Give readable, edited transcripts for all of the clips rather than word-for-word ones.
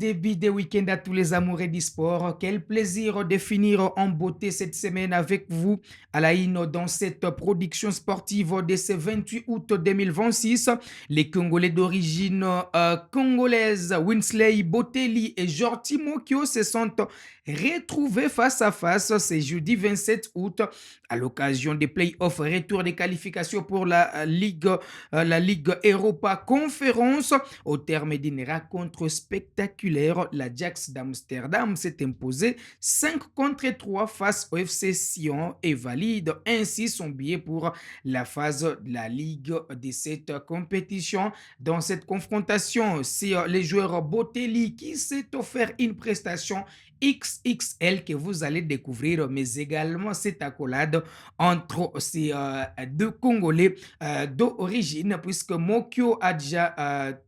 début de week-end à tous les amoureux du sport. Quel plaisir de finir en beauté cette semaine avec vous à la INO dans cette production sportive de ce 28 août 2026. Les Congolais d'origine congolaise, Winsley Botelli et Jordi Mokio se sont retrouvés face à face ce jeudi 27 août à l'occasion des playoffs retour des qualifications pour la Ligue Europa Conférence. Au terme d'une rencontre spectaculaire, l'Ajax d'Amsterdam s'est imposé 5 contre 3 face au FC Sion et valide ainsi son billet pour la phase de la Ligue de cette compétition. Dans cette confrontation, c'est les joueurs Botelli qui s'est offert une prestation XXL que vous allez découvrir, mais également cette accolade entre ces deux Congolais d'origine, puisque Mokio a déjà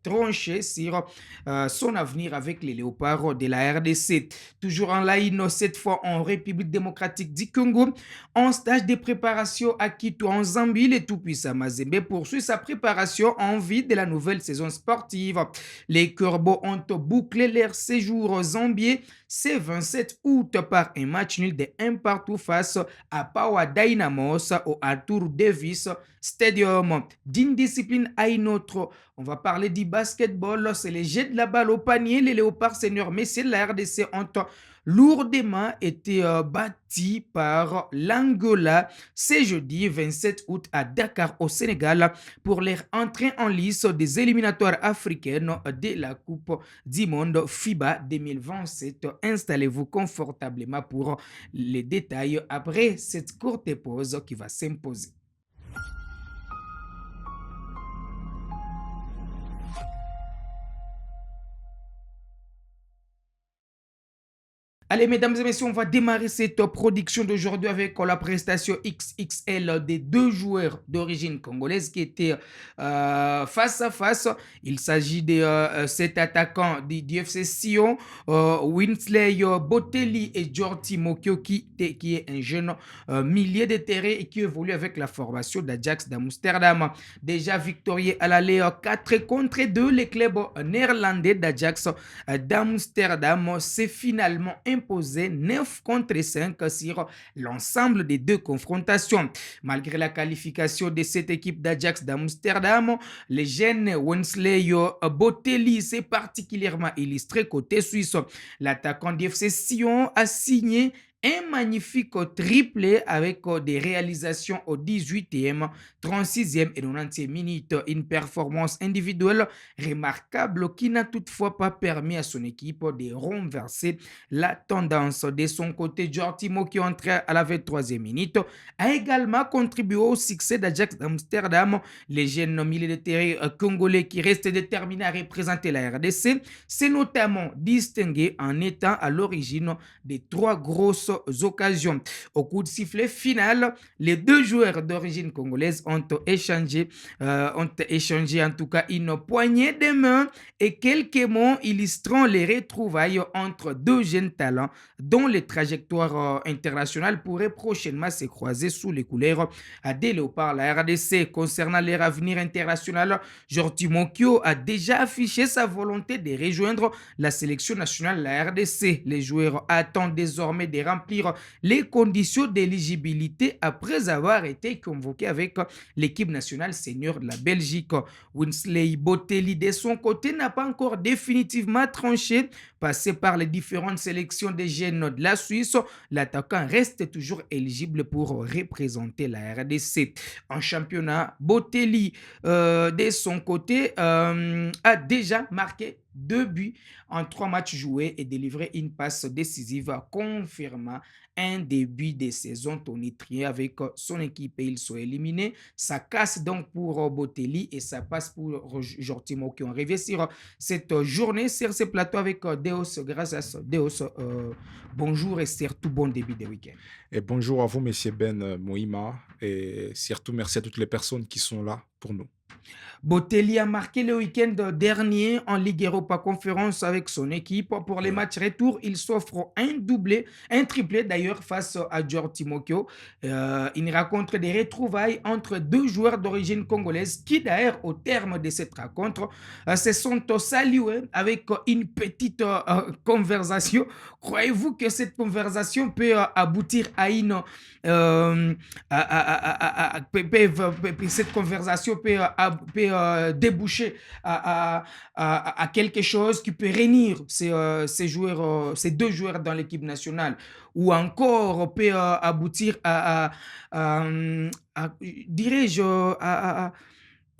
tranché sur son avenir avec les Léopards de la RDC. Toujours en ligne, cette fois en République démocratique du Congo, en stage de préparation à Quito en Zambie, le tout-puissant Mazembe poursuit sa préparation en vue de la nouvelle saison sportive. Les Corbeaux ont bouclé leur séjour zambien ce 27 août par un match nul de 1 partout face à Power Dynamos au Arthur Davis Stadium. D'une discipline à une autre, on va parler du basketball. C'est les jets de la balle au panier. Les Léopards seniors messieurs de la RDC ont lourdement été bâtis par l'Angola ce jeudi 27 août à Dakar au Sénégal pour leur entrée en lice des éliminatoires africaines de la Coupe du Monde FIBA 2027. Installez-vous confortablement pour les détails après cette courte pause qui va s'imposer. Allez, mesdames et messieurs, on va démarrer cette production d'aujourd'hui avec la prestation XXL des deux joueurs d'origine congolaise qui étaient face à face. Il s'agit de cet attaquant du FC Sion, Winsley Botelli et Jordi Mokio qui est un jeune milieu de terrain et qui évolue avec la formation d'Ajax d'Amsterdam. Déjà victorieux à l'aller 4 contre 2, les clubs néerlandais d'Ajax d'Amsterdam s'est finalement imposé 9 contre 5 sur l'ensemble des deux confrontations. Malgré la qualification de cette équipe d'Ajax d'Amsterdam, les jeunes Winsley Botelli s'est particulièrement illustré côté suisse. L'attaquant du FC Sion a signé un magnifique triplé avec des réalisations au 18e, 36e et 90e minute. Une performance individuelle remarquable qui n'a toutefois pas permis à son équipe de renverser la tendance. De son côté, Jortimo, qui est entré à la 23e minute, a également contribué au succès d'Ajax d'Amsterdam. Les jeunes milieux de terrain congolais qui restent déterminés à représenter la RDC s'est notamment distingué en étant à l'origine des 3 grosses occasions. Au coup de sifflet final, les deux joueurs d'origine congolaise ont échangé en tout cas une poignée de main et quelques mots illustrant les retrouvailles entre deux jeunes talents dont les trajectoires internationales pourraient prochainement se croiser sous les couleurs des Léopards. La RDC, concernant leur avenir international, Jordi Mokio a déjà affiché sa volonté de rejoindre la sélection nationale de la RDC. Les joueurs attendent désormais de remplir les conditions d'éligibilité après avoir été convoqués avec l'équipe nationale senior de la Belgique. Winsley Botelli, de son côté, n'a pas encore définitivement tranché. Passé par les différentes sélections des jeunes de la Suisse, l'attaquant reste toujours éligible pour représenter la RDC. En championnat, Botelli, de son côté, a déjà marqué 2 buts en 3 matchs joués et délivré une passe décisive confirmant un début de saison tonitruant avec son équipe et ils sont éliminés. Ça casse donc pour Botelli et ça passe pour Jortimo qui ont rêvé sur cette journée sur ce plateau avec Deos. Grâce à Deos, bonjour et surtout bon début de week-end. Et bonjour à vous, Monsieur Ben Moïma, et surtout merci à toutes les personnes qui sont là pour nous. Botelli a marqué le week-end dernier en Ligue Europa Conférence avec son équipe. Pour les Ouais. matchs retour, il s'offre un doublé, un triplé d'ailleurs d'ailleurs face à Dior Timokyo. Une rencontre des retrouvailles entre deux joueurs d'origine congolaise qui d'ailleurs au terme de cette rencontre se sont salués avec une petite conversation. Croyez-vous que cette conversation peut aboutir à une cette conversation peut déboucher à quelque chose qui peut réunir ces joueurs, ces deux joueurs dans l'équipe nationale, ou encore peut aboutir dirais-je,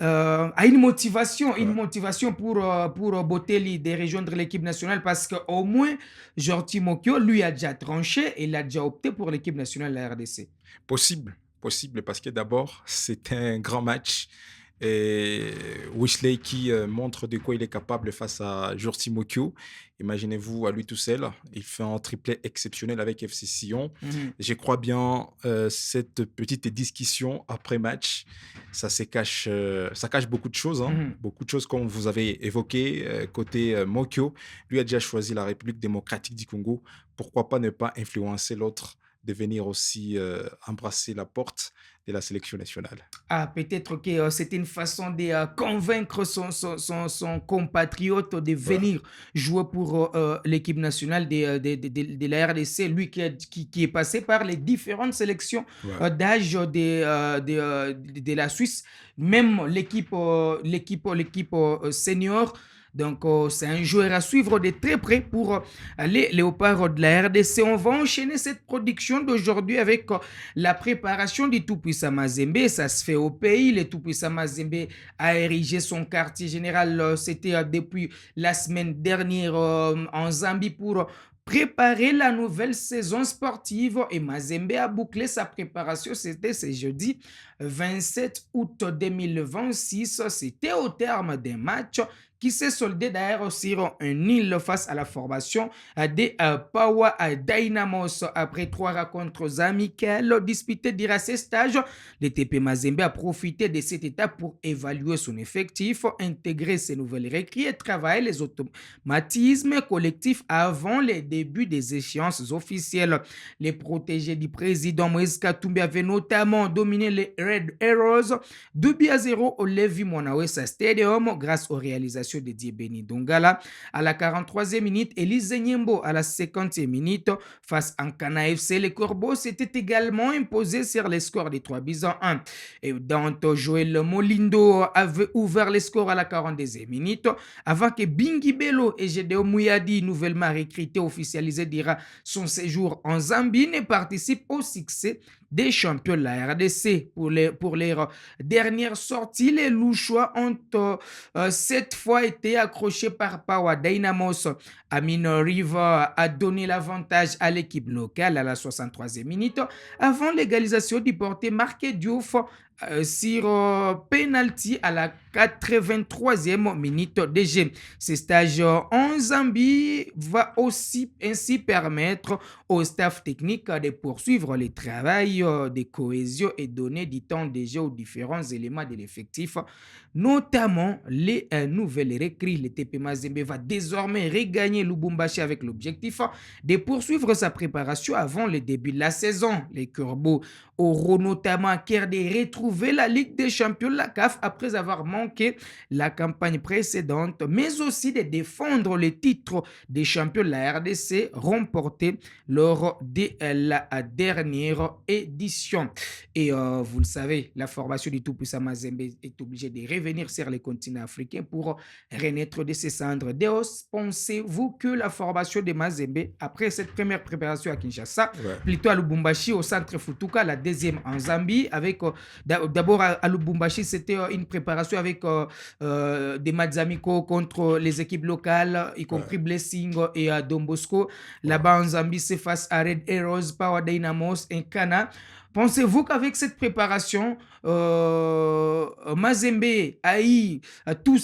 une Ouais. motivation pour Botelli de rejoindre l'équipe nationale parce qu'au moins, Jordi Mokio, lui, a déjà tranché et il a déjà opté pour l'équipe nationale de la RDC. Possible, possible parce que d'abord, c'était un grand match et Wesley qui, montre de quoi il est capable face à Georges Mokyo. Imaginez-vous à lui tout seul, il fait un triplé exceptionnel avec FC Sion. Mhm, Je crois bien, cette petite discussion après match, ça cache beaucoup de choses, hein, mhm. beaucoup de choses comme vous avez évoqué, côté, Mokyo. Lui a déjà choisi la République démocratique du Congo. Pourquoi pas ne pas influencer l'autre de venir aussi embrasser la porte de la sélection nationale. Ah, peut-être que c'était une façon de convaincre son compatriote de Ouais, venir jouer pour l'équipe nationale de la RDC, lui qui est passé par les différentes sélections ouais. d'âge de la Suisse, même l'équipe senior. Donc, c'est un joueur à suivre de très près pour les Léopards de la RDC. On va enchaîner cette production d'aujourd'hui avec la préparation du tout-puissant Mazembe. Ça se fait au pays. Le tout-puissant Mazembe a érigé son quartier général. C'était depuis la semaine dernière en Zambie pour préparer la nouvelle saison sportive, et Mazembe a bouclé sa préparation. C'était ce jeudi 27 août 2026. C'était au terme d'un match qui s'est soldé d'ailleurs sur un nil face à la formation des Power Dynamos. Après trois rencontres amicales disputées durant ces stages, le TP Mazembe a profité de cette étape pour évaluer son effectif, intégrer ses nouvelles recrues et travailler les automatismes collectifs avant le début des échéances officielles. Les protégés du président Moïse Katumbi avaient notamment dominé les Red Arrows 2-0 au Levi Mwanawesa Stadium grâce aux réalisations de Diebeni Dongala à la 43e minute et Lise Nyembo à la 50e minute. Face à Nkana FC, les Corbeaux s'étaient également imposés sur les scores des 3 buts à 1. Et Dante Joël Molindo avait ouvert les scores à la 42e minute avant que Bingi Bello et Gedeo Mouyadi, nouvellement recruté, officialisé dira son séjour en Zambie, ne participent au succès des champions de la RDC. Pour les dernières sorties, les Louchois ont cette fois été accrochés par Power Dynamos. Amin River a donné l'avantage à l'équipe locale à la 63e minute avant l'égalisation du portier Marqué Diouf sur penalty à la 83e minute de jeu. Ce stage en Zambie va aussi ainsi permettre au staff technique de poursuivre le travail de cohésion et donner du temps de jeu aux différents éléments de l'effectif, notamment les nouvelles recrues. Le TP Mazembe va désormais regagner Lubumbashi avec l'objectif de poursuivre sa préparation avant le début de la saison. Les Corbeaux auront notamment à cœur de retrouver la Ligue des champions de la CAF après avoir manqué la campagne précédente, mais aussi de défendre le titre des champions de la RDC remporté lors de la dernière édition. Et vous le savez, la formation du tout-puissant Mazembe est obligée de revenir sur les continents africains pour renaître de ses cendres. Deos, pensez-vous que la formation de Mazembe, après cette première préparation à Kinshasa, Ouais. plutôt à Lubumbashi, au centre Futuka, la deuxième en Zambie, avec d'abord à Lubumbashi, c'était une préparation avec des matchs amicaux contre les équipes locales, y Ouais, compris Blessing et Don Bosco. ouais. Là-bas en Zambie, c'est face à Red Arrows, Power Dynamos et Kana. Pensez-vous qu'avec cette préparation, Mazembe a eu tous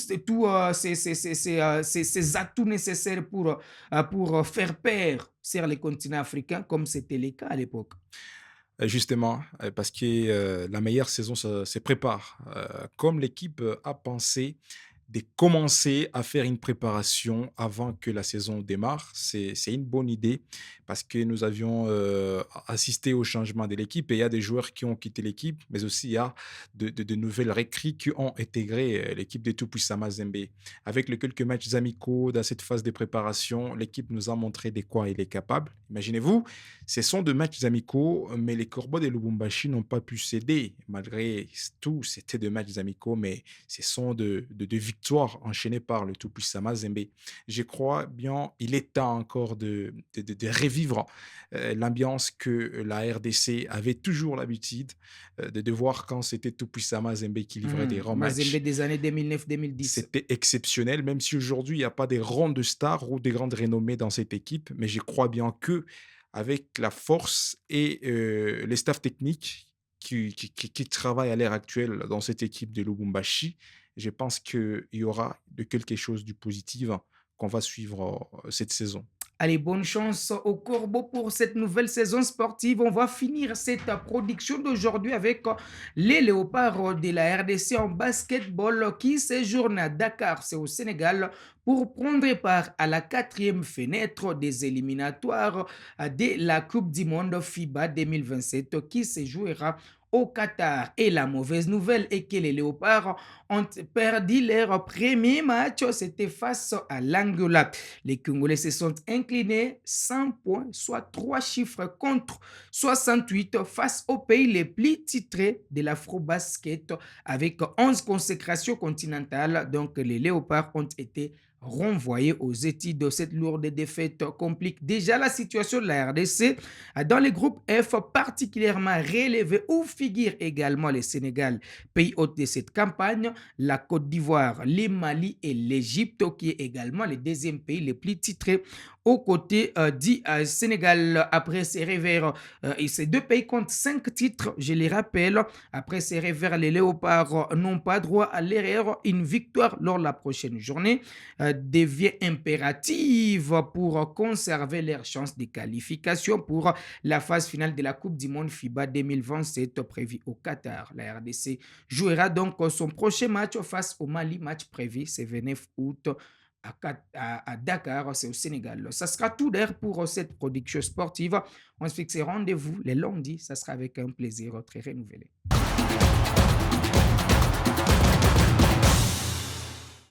ces atouts nécessaires pour faire pair sur les continents africains, comme c'était le cas à l'époque? Justement, parce que, la meilleure saison se prépare, comme l'équipe, a pensé de commencer à faire une préparation avant que la saison démarre. C'est une bonne idée parce que nous avions assisté au changement de l'équipe et il y a des joueurs qui ont quitté l'équipe, mais aussi il y a de nouvelles recrues qui ont intégré l'équipe de Tupuisa Mazembe. Avec les quelques matchs amicaux dans cette phase de préparation, l'équipe nous a montré de quoi elle est capable. Imaginez-vous, ce sont de matchs amicaux, mais les Corbeaux de Lubumbashi n'ont pas pu céder. Malgré tout, c'était de matchs amicaux, mais ce sont de victoires enchaînées par le tout-puissant Mazembe. Je crois bien il est temps encore de revivre l'ambiance que la RDC avait toujours l'habitude de voir quand c'était tout-puissant Mazembe qui livrait des grands Mazembe matchs. des années 2009-2010. C'était exceptionnel, même si aujourd'hui il n'y a pas des grandes stars ou des grandes renommées dans cette équipe, mais je crois bien que avec la force et les staffs techniques qui travaillent à l'heure actuelle dans cette équipe de Lubumbashi, je pense qu'il y aura de quelque chose du positif qu'on va suivre cette saison. Allez, bonne chance aux Corbeaux pour cette nouvelle saison sportive. On va finir cette production d'aujourd'hui avec les Léopards de la RDC en basketball qui séjournent à Dakar, c'est au Sénégal, pour prendre part à la quatrième fenêtre des éliminatoires de la Coupe du Monde FIBA 2027 qui se jouera au Qatar. Et la mauvaise nouvelle est que les Léopards ont perdu leur premier match, c'était face à l'Angola. Les Congolais se sont inclinés 100 points, soit 3 chiffres contre 68 face aux pays les plus titrés de l'Afro-Basket avec 11 consécrations continentales. Donc les Léopards ont été renvoyés aux études. Cette lourde défaite complique déjà la situation de la RDC dans les groupes F particulièrement relevés où figurent également le Sénégal, pays hôte de cette campagne, la Côte d'Ivoire, le Mali et l'Égypte qui est également le deuxième pays le plus titré aux côtés du Sénégal. Après ces revers, et ces deux pays comptent 5 titres, je les rappelle. Après ces revers, les Léopards n'ont pas droit à l'erreur. Une victoire lors de la prochaine journée devient impérative pour conserver leurs chances de qualification pour la phase finale de la Coupe du Monde FIBA 2027 prévue au Qatar. La RDC jouera donc son prochain match face au Mali, match prévu ce 29 août à Dakar, c'est au Sénégal. Ça sera tout d'air pour cette production sportive. On se fixe rendez-vous les lundis. Ça sera avec un plaisir très renouvelé.